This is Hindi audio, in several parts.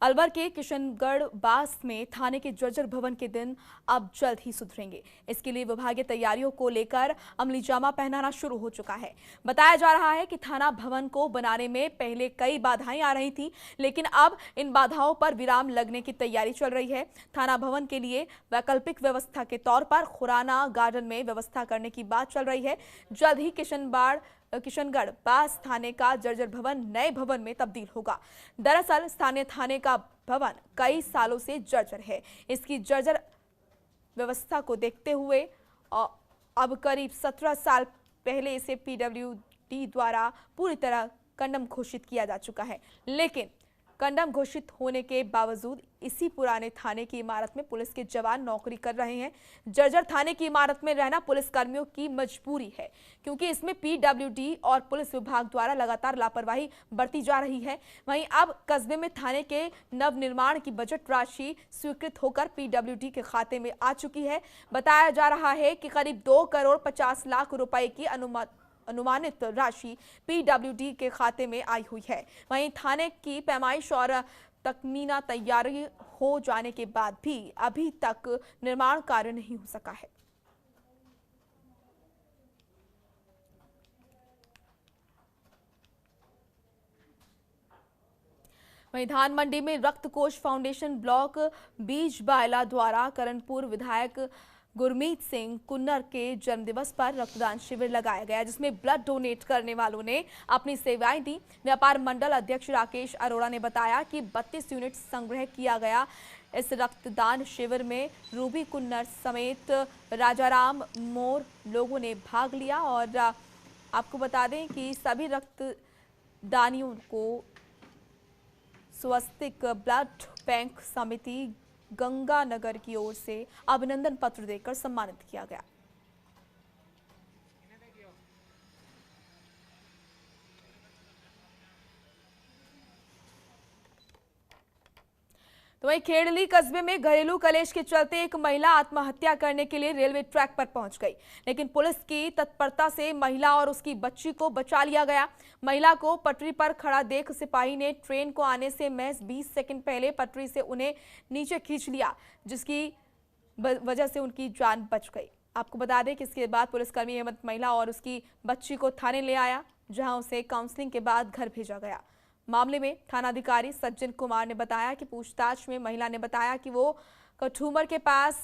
अलवर के किशनगढ़ बास में थाने के जर्जर भवन के दिन अब जल्द ही सुधरेंगे। इसके लिए विभागीय तैयारियों को लेकर अमली जामा पहनाना शुरू हो चुका है। बताया जा रहा है कि थाना भवन को बनाने में पहले कई बाधाएं आ रही थी, लेकिन अब इन बाधाओं पर विराम लगने की तैयारी चल रही है। थाना भवन के लिए वैकल्पिक व्यवस्था के तौर पर खुराना गार्डन में व्यवस्था करने की बात चल रही है। जल्द ही किशनगढ़ बास थाने का जर्जर भवन नए भवन में तब्दील होगा। दरअसल स्थानीय थाने का भवन कई सालों से जर्जर है। इसकी जर्जर व्यवस्था को देखते हुए अब करीब 17 साल पहले इसे पीडब्ल्यूडी द्वारा पूरी तरह कंडम घोषित किया जा चुका है, लेकिन कंडम घोषित होने के बावजूद इसी पुराने थाने की इमारत में पुलिस के जवान नौकरी कर रहे हैं। जर्जर थाने की इमारत में रहना पुलिस कर्मियों की मजबूरी है, क्योंकि इसमें पीडब्ल्यूडी और पुलिस विभाग द्वारा लगातार लापरवाही बरती जा रही है। वहीं अब कस्बे में थाने के नवनिर्माण की बजट राशि स्वीकृत होकर पीडब्ल्यूडी के खाते में आ चुकी है। बताया जा रहा है कि करीब 2 करोड़ 50 लाख रुपए की अनुमानित राशि पीडब्ल्यूडी के खाते में आई हुई है। वहीं थाने की पैमाइश और तकमीना तैयारी हो जाने के बाद भी अभी तक निर्माण कार्य नहीं हो सका है। वहीं धान मंडी में रक्त कोष फाउंडेशन ब्लॉक बीज बायला द्वारा करणपुर विधायक गुरमीत सिंह कुन्नर के जन्मदिवस पर रक्तदान शिविर लगाया गया, जिसमें ब्लड डोनेट करने वालों ने अपनी सेवाएं दी। व्यापार मंडल अध्यक्ष राकेश अरोड़ा ने बताया कि 32 यूनिट संग्रह किया गया। इस रक्तदान शिविर में रूबी कुन्नर समेत राजाराम मोर लोगों ने भाग लिया। और आपको बता दें कि सभी रक्तदानियों को स्वस्तिक ब्लड बैंक समिति गंगानगर की ओर से अभिनंदन पत्र देकर सम्मानित किया गया। तो वहीं खेड़ली कस्बे में घरेलू कलेश के चलते एक महिला आत्महत्या करने के लिए रेलवे ट्रैक पर पहुंच गई, लेकिन पुलिस की तत्परता से महिला और उसकी बच्ची को बचा लिया गया। महिला को पटरी पर खड़ा देख सिपाही ने ट्रेन को आने से महज 20 सेकंड पहले पटरी से उन्हें नीचे खींच लिया, जिसकी वजह से उनकी जान बच गई। आपको बता दें कि इसके बाद पुलिसकर्मी हिम्मत महिला और उसकी बच्ची को थाने ले आया, जहां उसे काउंसलिंग के बाद घर भेजा गया। मामले में थानाधिकारी सज्जन कुमार ने बताया कि पूछताछ में महिला ने बताया कि वो कठूमर के पास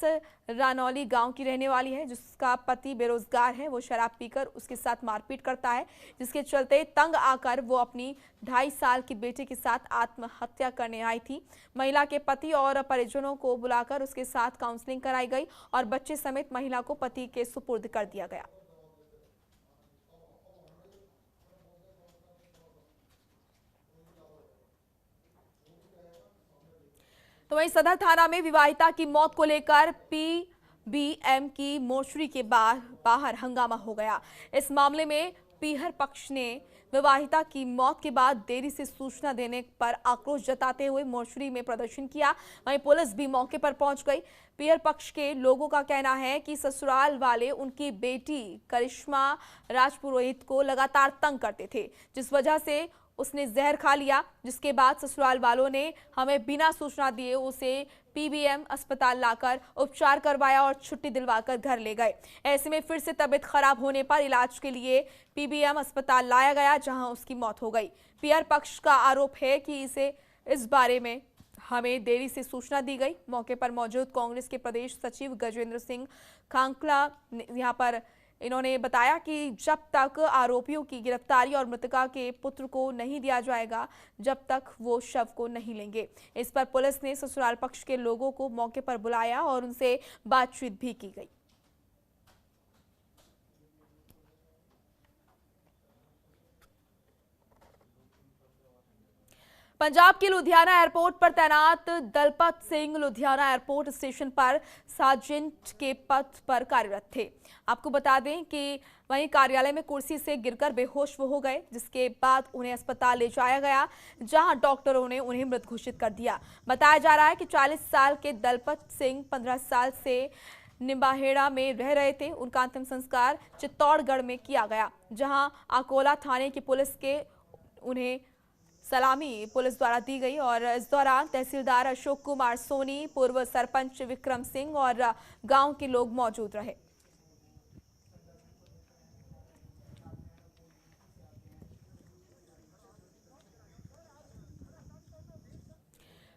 रानौली गांव की रहने वाली है, जिसका पति बेरोजगार है। वो शराब पीकर उसके साथ मारपीट करता है, जिसके चलते तंग आकर वो अपनी 2.5 साल की बेटी के साथ आत्महत्या करने आई थी। महिला के पति और परिजनों को बुलाकर उसके साथ काउंसलिंग कराई गई और बच्चे समेत महिला को पति के सुपुर्द कर दिया गया। तो वहीं सदर थाना में विवाहिता की मौत को लेकर पीबीएम की मोर्चरी के बाहर हंगामा हो गया। इस मामले में पीहर पक्ष ने विवाहिता की मौत के बाद देरी से सूचना देने पर आक्रोश जताते हुए मोर्चरी में प्रदर्शन किया। वहीं पुलिस भी मौके पर पहुंच गई। पीहर पक्ष के लोगों का कहना है कि ससुराल वाले उनकी बेटी करिश्मा राजपुरोहित को लगातार तंग करते थे, जिस वजह से उसने जहर खा लिया, जिसके बाद ससुराल वालों ने हमें बिना सूचना दिए उसे पीबीएम अस्पताल लाकर उपचार करवाया और छुट्टी दिलवाकर घर ले गए। ऐसे में फिर से तबीयत खराब होने पर इलाज के लिए पीबीएम अस्पताल लाया गया, जहां उसकी मौत हो गई। पीआर पक्ष का आरोप है कि इस बारे में हमें देरी से सूचना दी गई। मौके पर मौजूद कांग्रेस के प्रदेश सचिव गजेंद्र सिंह खांकला यहाँ पर इन्होंने बताया कि जब तक आरोपियों की गिरफ्तारी और मृतका के पुत्र को नहीं दिया जाएगा, जब तक वो शव को नहीं लेंगे। इस पर पुलिस ने ससुराल पक्ष के लोगों को मौके पर बुलाया और उनसे बातचीत भी की गई। पंजाब के लुधियाना एयरपोर्ट पर तैनात दलपत सिंह लुधियाना एयरपोर्ट स्टेशन पर सार्जेंट के पद पर कार्यरत थे। आपको बता दें कि वहीं कार्यालय में कुर्सी से गिरकर बेहोश वो हो गए, जिसके बाद उन्हें अस्पताल ले जाया गया, जहां डॉक्टरों ने उन्हें मृत घोषित कर दिया। बताया जा रहा है कि 40 साल के दलपत सिंह 15 साल से निम्बाहेड़ा में रह रहे थे। उनका अंतिम संस्कार चित्तौड़गढ़ में किया गया, जहां अकोला थाने की पुलिस के उन्हें सलामी पुलिस द्वारा दी गई और इस दौरान तहसीलदार अशोक कुमार सोनी, पूर्व सरपंच विक्रम सिंह और गांव के लोग मौजूद रहे।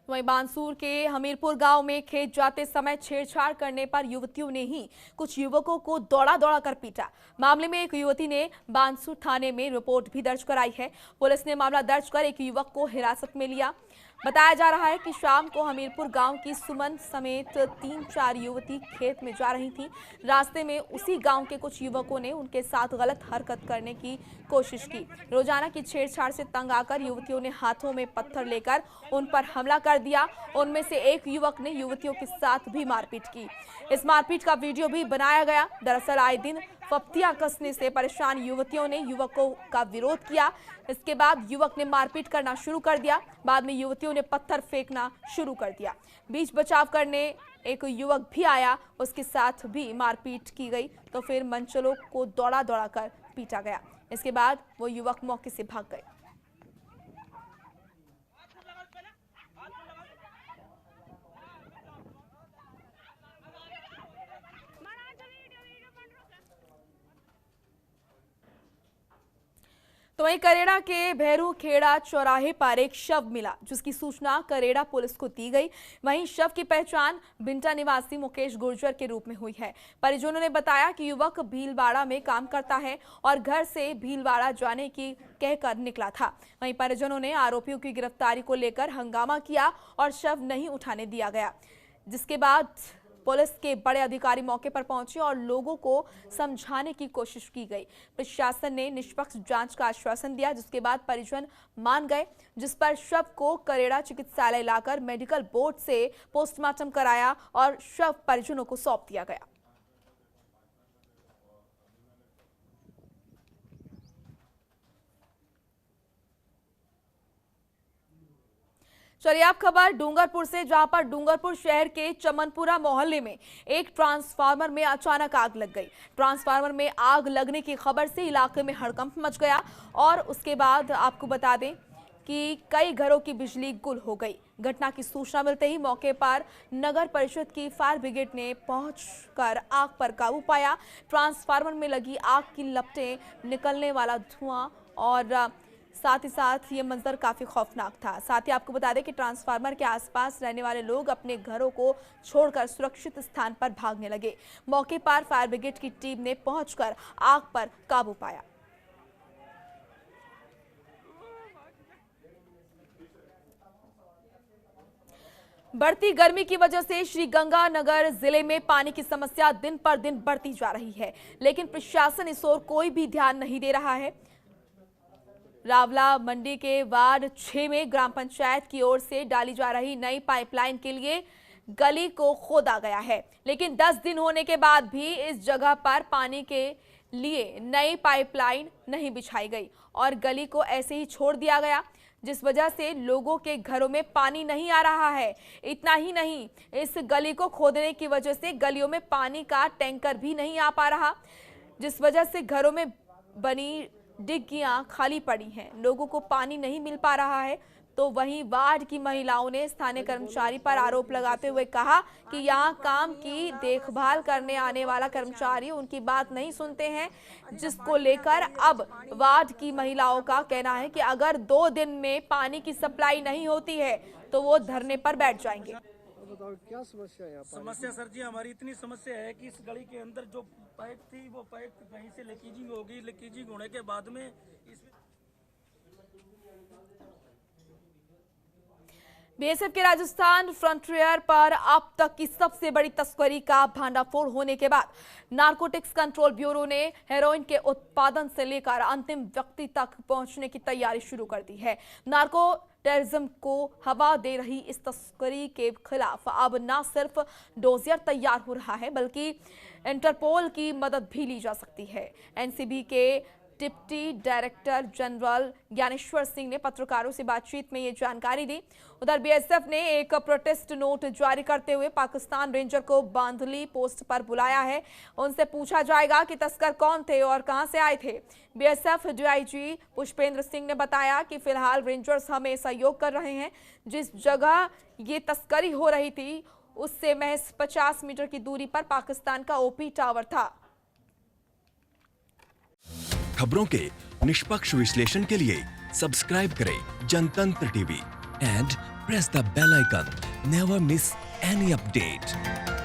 वहीं बानसूर के हमीरपुर गांव में खेत जाते समय छेड़छाड़ करने पर युवतियों ने ही कुछ युवकों को दौड़ा दौड़ा कर पीटा। मामले में एक युवती ने बानसूर थाने में रिपोर्ट भी दर्ज कराई है। पुलिस ने मामला दर्ज कर एक युवक को हिरासत में लिया। बताया जा रहा है कि शाम को हमीरपुर गांव की सुमन समेत 3-4 युवती खेत में जा रही थी। रास्ते में उसी गांव के कुछ युवकों ने उनके साथ गलत हरकत करने की कोशिश की। रोजाना की छेड़छाड़ से तंग आकर युवतियों ने हाथों में पत्थर लेकर उन पर हमला कर दिया। उनमें से एक युवक ने युवतियों के साथ भी मारपीट की। इस मारपीट का वीडियो भी बनाया गया। दरअसल आए दिन फप्तियां कसने से परेशान युवतियों ने युवकों का विरोध किया। इसके बाद युवक ने मारपीट करना शुरू कर दिया। बाद में युवतियों ने पत्थर फेंकना शुरू कर दिया। बीच बचाव करने एक युवक भी आया, उसके साथ भी मारपीट की गई तो फिर मनचलों को दौड़ा दौड़ा कर पीटा गया। इसके बाद वो युवक मौके से भाग गए। तो वहीं करेड़ा के भैरू खेड़ा चौराहे पर एक शव मिला, जिसकी सूचना करेड़ा पुलिस को दी गई। वहीं शव की पहचान बिंटा निवासी मुकेश गुर्जर के रूप में हुई है। परिजनों ने बताया कि युवक भीलवाड़ा में काम करता है और घर से भीलवाड़ा जाने की कहकर निकला था। वहीं परिजनों ने आरोपियों की गिरफ्तारी को लेकर हंगामा किया और शव नहीं उठाने दिया गया, जिसके बाद पुलिस के बड़े अधिकारी मौके पर पहुंचे और लोगों को समझाने की कोशिश की गई। प्रशासन ने निष्पक्ष जांच का आश्वासन दिया, जिसके बाद परिजन मान गए, जिस पर शव को करेड़ा चिकित्सालय लाकर मेडिकल बोर्ड से पोस्टमार्टम कराया और शव परिजनों को सौंप दिया गया। चलिए अब खबर डूंगरपुर से, जहां पर डूंगरपुर शहर के चमनपुरा मोहल्ले में एक ट्रांसफार्मर में अचानक आग लग गई। ट्रांसफार्मर में आग लगने की खबर से इलाके में हड़कंप मच गया और उसके बाद आपको बता दें कि कई घरों की बिजली गुल हो गई। घटना की सूचना मिलते ही मौके पर नगर परिषद की फायर ब्रिगेड ने पहुंचकर आग पर काबू पाया। ट्रांसफार्मर में लगी आग की लपटें, निकलने वाला धुआं और साथ ही साथ ये मंजर काफी खौफनाक था। साथ ही आपको बता दें कि ट्रांसफार्मर के आसपास रहने वाले लोग अपने घरों को छोड़कर सुरक्षित स्थान पर भागने लगे। मौके पर फायर ब्रिगेड की टीम ने पहुंचकर आग पर काबू पाया। बढ़ती गर्मी की वजह से श्रीगंगानगर जिले में पानी की समस्या दिन पर दिन बढ़ती जा रही है, लेकिन प्रशासन इस ओर कोई भी ध्यान नहीं दे रहा है। रावला मंडी के वार्ड 6 में ग्राम पंचायत की ओर से डाली जा रही नई पाइपलाइन के लिए गली को खोदा गया है, लेकिन 10 दिन होने के बाद भी इस जगह पर पानी के लिए नई पाइपलाइन नहीं बिछाई गई और गली को ऐसे ही छोड़ दिया गया, जिस वजह से लोगों के घरों में पानी नहीं आ रहा है। इतना ही नहीं, इस गली को खोदने की वजह से गलियों में पानी का टैंकर भी नहीं आ पा रहा, जिस वजह से घरों में बनी डिग्गियां खाली पड़ी हैं। लोगों को पानी नहीं मिल पा रहा है। तो वहीं वार्ड की महिलाओं ने स्थानीय कर्मचारी पर आरोप लगाते हुए कहा कि यहां काम की देखभाल करने आने वाला कर्मचारी उनकी बात नहीं सुनते हैं, जिसको लेकर अब वार्ड की महिलाओं का कहना है कि अगर 2 दिन में पानी की सप्लाई नहीं होती है तो वो धरने पर बैठ जाएंगे। बताओ क्या समस्या है? समस्या सर जी हमारी इतनी समस्या है कि इस गली के अंदर जो पाइप थी वो पाइप कहीं से लीकेजिंग होगी। लीकेजिंग होने के बाद में बीएसएफ के राजस्थान फ्रंटियर पर अब तक की सबसे बड़ी तस्करी का भांडाफोड़ होने के बाद नारकोटिक्स कंट्रोल ब्यूरो ने हेरोइन के उत्पादन से लेकर अंतिम व्यक्ति तक पहुंचने की तैयारी शुरू कर दी है। नार्को टेररिज्म को हवा दे रही इस तस्करी के खिलाफ अब न सिर्फ डोजियर तैयार हो रहा है, बल्कि इंटरपोल की मदद भी ली जा सकती है। एनसीबी के deputy director general Dnyaneshwar Singh ने पत्रकारों से बातचीत में ये जानकारी दी। उधर बीएसएफ ने एक प्रोटेस्ट नोट जारी करते हुए पाकिस्तान रेंजर को बांधली पोस्ट पर बुलाया है। उनसे पूछा जाएगा कि तस्कर कौन थे और कहां से आए थे। बीएसएफ डीआईजी पुष्पेंद्र सिंह ने बताया कि फिलहाल रेंजर्स हमें सहयोग कर रहे हैं। जिस जगह ये तस्करी हो रही थी उससे महज 50 मीटर की दूरी पर पाकिस्तान का ओपी टावर था। खबरों के निष्पक्ष विश्लेषण के लिए सब्सक्राइब करें Janatantra TV and press the bell icon. Never miss any update.